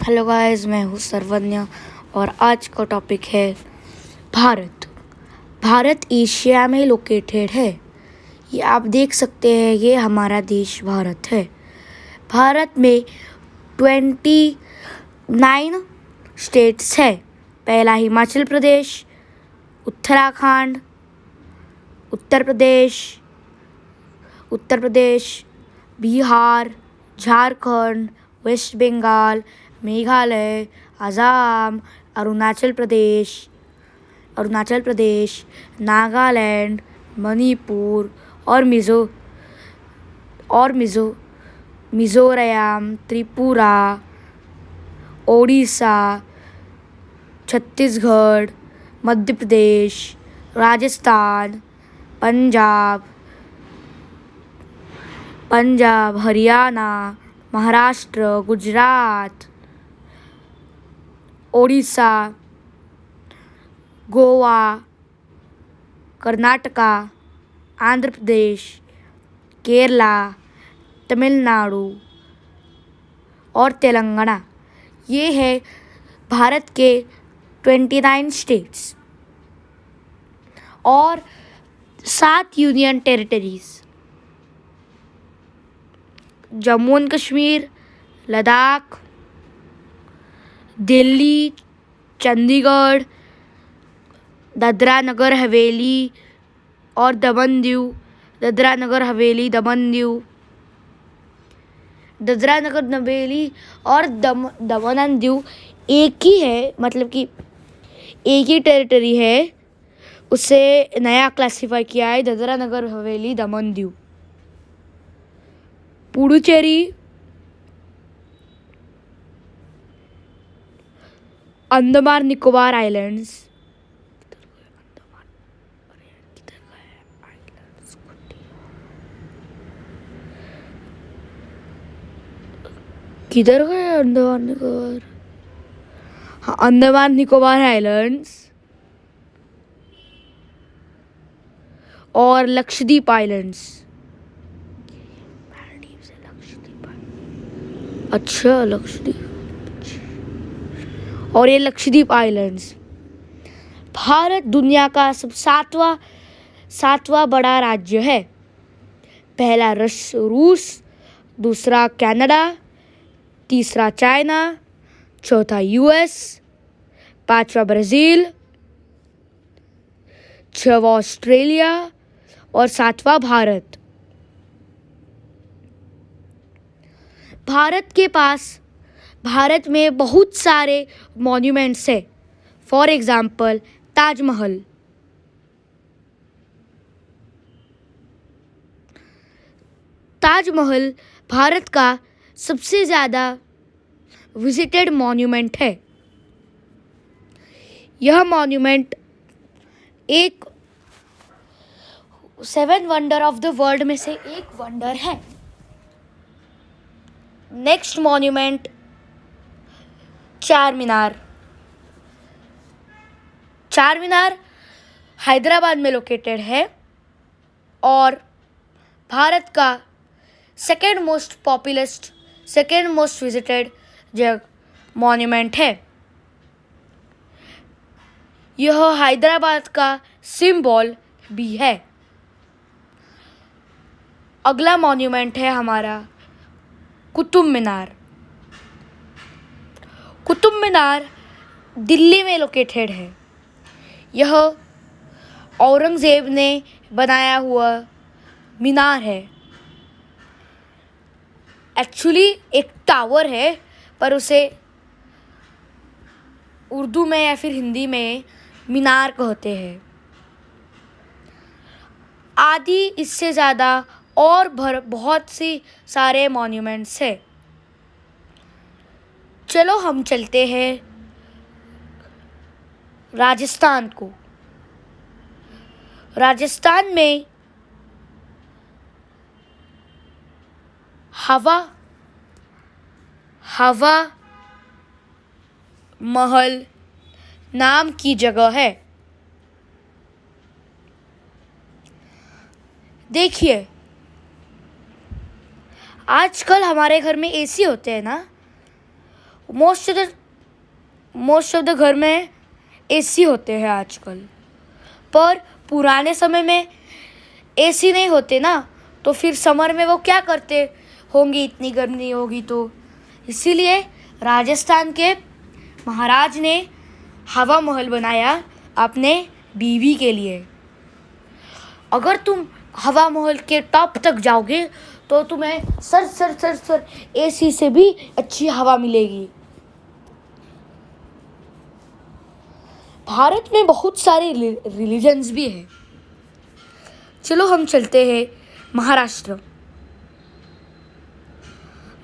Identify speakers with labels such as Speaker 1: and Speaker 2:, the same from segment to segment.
Speaker 1: Hello guys, मैं हूँ सर्वन्या और आज का टॉपिक है भारत। भारत एशिया में लोकेटेड है। ये आप देख सकते हैं, ये हमारा देश भारत है। भारत में 29 स्टेट्स है। पहला हिमाचल प्रदेश, उत्तराखंड, उत्तर प्रदेश, बिहार, झारखंड, वेस्ट बंगाल, मेघालय, असम, अरुणाचल प्रदेश, नागालैंड, मणिपुर और मिज़ोरम, त्रिपुरा, ओडिशा, छत्तीसगढ़, मध्य प्रदेश, राजस्थान, पंजाब, हरियाणा, महाराष्ट्र, गुजरात, ओडिशा, गोवा, कर्नाटका, आंध्र प्रदेश, केरला, तमिलनाडु और तेलंगाना। ये है भारत के 29 स्टेट्स और 7 union territories. Jammu and Kashmir, Ladakh, Delhi, Chandigarh, Dadra Nagar Haveli और दमन दीव, दादरा नगर हवेली और दमन एंड दीव एक ही है, मतलब कि एक ही टेरिटरी है। उसे नया क्लासिफाई किया है दादरा नगर हवेली दमन दीव। पुडुचेरी, अंडमान निकोबार आइलैंड्स, किधर गए अंडमान निकोबार? हाँ, अंडमान निकोबार आइलैंड्स और लक्षद्वीप आइलैंड्स। अच्छा, लक्षद्वीप और ये लक्षद्वीप आइलैंड्स। भारत दुनिया का सातवां बड़ा राज्य है। पहला रूस, दूसरा कनाडा, तीसरा चाइना, चौथा यूएस, पांचवा ब्राज़ील, छठवां ऑस्ट्रेलिया और सातवां भारत। भारत में बहुत सारे मॉन्यूमेंट्स है। For example, Taj Mahal. ताजमहल भारत का सबसे ज़्यादा विजिटेड मॉन्यूमेंट है। यह मॉन्यूमेंट एक 7 वंडर ऑफ द वर्ल्ड में से एक वंडर है। नेक्स्ट मॉन्यूमेंट, चार मीनार हैदराबाद में लोकेटेड है और भारत का सेकेंड मोस्ट विजिटेड मॉन्यूमेंट है। यह हैदराबाद का सिंबल भी है। अगला मॉन्यूमेंट है हमारा कुतुब मीनार दिल्ली में लोकेटेड है। यह औरंगजेब ने बनाया हुआ मीनार है। एक्चुअली एक टावर है, पर उसे उर्दू में या फिर हिंदी में मीनार कहते हैं। आदि इससे ज़्यादा और बहुत सी सारे मॉन्यूमेंट्स है। चलो हम चलते हैं राजस्थान को। राजस्थान में हवा महल नाम की जगह है। देखिए, आजकल हमारे घर में एसी होते हैं ना, मोस्ट ऑफ द घर में एसी होते हैं आजकल, पर पुराने समय में एसी नहीं होते ना, तो फिर समर में वो क्या करते होंगे, इतनी गर्मी होगी तो। इसीलिए राजस्थान के महाराज ने हवा महल बनाया अपने बीवी के लिए। अगर तुम हवा महल के टॉप तक जाओगे तो तुम्हें सर एसी से भी अच्छी हवा मिलेगी। भारत में बहुत सारे रिलीजन्स भी हैं। चलो हम चलते हैं महाराष्ट्र।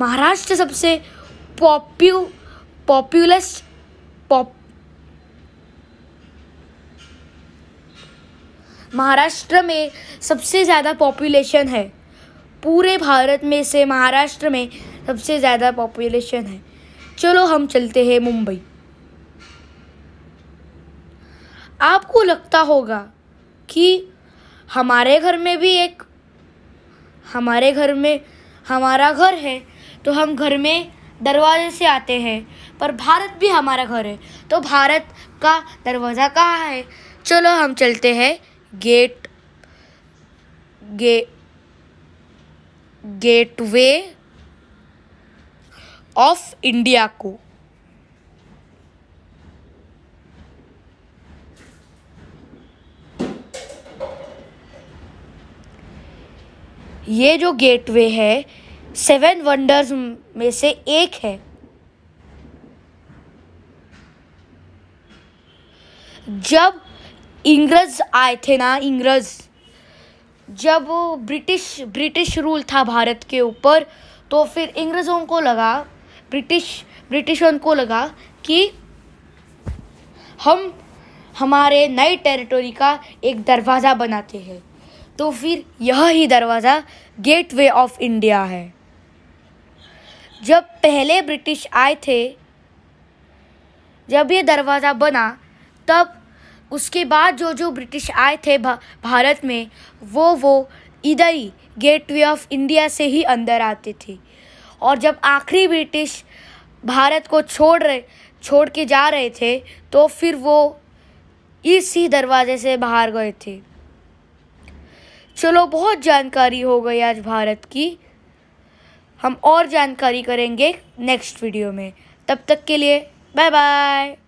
Speaker 1: महाराष्ट्र सबसे पॉपुलस महाराष्ट्र में सबसे ज़्यादा पॉपुलेशन है। पूरे भारत में से महाराष्ट्र में सबसे ज़्यादा पॉपुलेशन है। चलो हम चलते हैं मुंबई। आपको लगता होगा कि हमारे घर में हमारा घर है तो हम घर में दरवाजे से आते हैं, पर भारत भी हमारा घर है, तो भारत का दरवाज़ा कहाँ है? चलो हम चलते हैं गेटवे ऑफ इंडिया को। ये जो गेटवे है 7 वंडर्स में से एक है। जब इंग्रज आए थे ना, जब ब्रिटिश रूल था भारत के ऊपर, तो फिर ब्रिटिशों को लगा कि हम हमारे नए टेरिटरी का एक दरवाज़ा बनाते हैं, तो फिर यह ही दरवाज़ा गेटवे ऑफ इंडिया है। जब पहले ब्रिटिश आए थे, जब ये दरवाज़ा बना, तब उसके बाद जो ब्रिटिश आए थे भारत में, वो इधर ही गेटवे ऑफ इंडिया से ही अंदर आते थे। और जब आखिरी ब्रिटिश भारत को छोड़ के जा रहे थे, तो फिर वो इसी दरवाजे से बाहर गए थे। चलो, बहुत जानकारी हो गई आज भारत की। हम और जानकारी करेंगे नेक्स्ट वीडियो में। तब तक के लिए बाय बाय।